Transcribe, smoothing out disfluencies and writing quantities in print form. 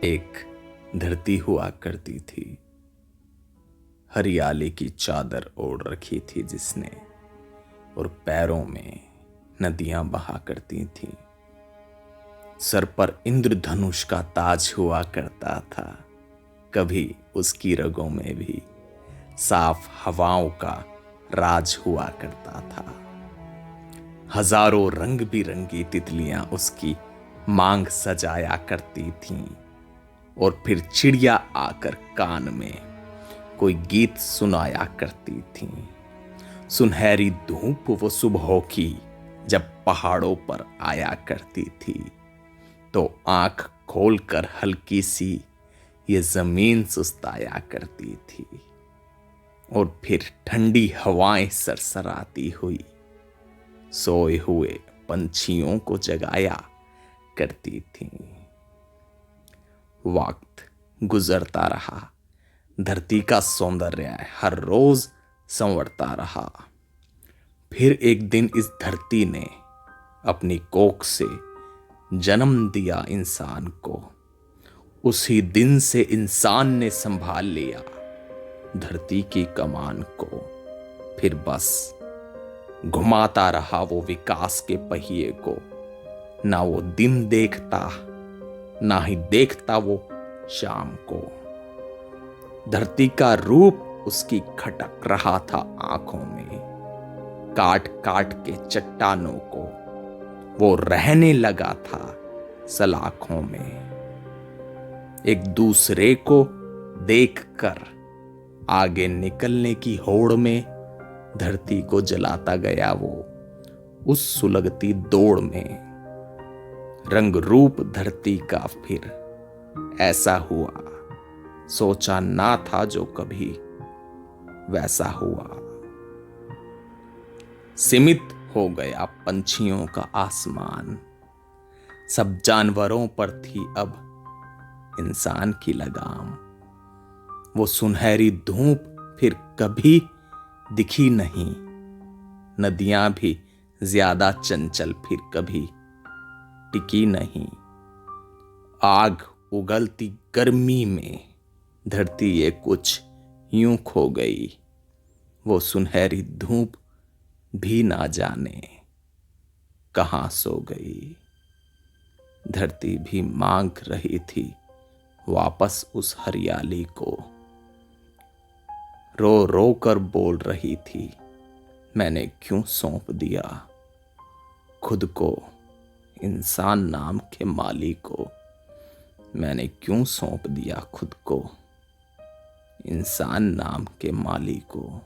एक धरती हुआ करती थी, हरियाली की चादर ओढ़ रखी थी जिसने, और पैरों में नदियां बहा करती थीं। सर पर इंद्रधनुष का ताज हुआ करता था, कभी उसकी रगों में भी साफ हवाओं का राज हुआ करता था। हजारों रंग बिरंगी तितलियां उसकी मांग सजाया करती थीं, और फिर चिड़िया आकर कान में कोई गीत सुनाया करती थीं। सुनहरी धूप वो सुबह की जब पहाड़ों पर आया करती थी, तो आंख खोलकर हल्की सी ये जमीन सुस्ताया करती थी, और फिर ठंडी हवाएं सरसराती हुई सोए हुए पंछियों को जगाया करती थीं। वक्त गुजरता रहा, धरती का सौंदर्य हर रोज संवरता रहा। फिर एक दिन इस धरती ने अपनी कोख से जन्म दिया इंसान को। उसी दिन से इंसान ने संभाल लिया धरती की कमान को। फिर बस घुमाता रहा वो विकास के पहिए को। ना वो दिन देखता, ना ही देखता वो शाम को। धरती का रूप उसकी खटक रहा था आंखों में। काट काट के चट्टानों को वो रहने लगा था सलाखों में। एक दूसरे को देखकर आगे निकलने की होड़ में धरती को जलाता गया वो उस सुलगती दौड़ में। रंग रूप धरती का फिर ऐसा हुआ, सोचा ना था जो कभी वैसा हुआ। सीमित हो गया पंछियों का आसमान, सब जानवरों पर थी अब इंसान की लगाम। वो सुनहरी धूप फिर कभी दिखी नहीं, नदियां भी ज्यादा चंचल फिर कभी टिकी नहीं। आग उगलती गर्मी में धरती ये कुछ यूं खो गई। वो सुनहरी धूप भी ना जाने कहां सो गई। धरती भी मांग रही थी वापस उस हरियाली को। रो रो कर बोल रही थी, मैंने क्यों सौंप दिया खुद को इंसान नाम के माली को। मैंने क्यों सौंप दिया खुद को इंसान नाम के माली को।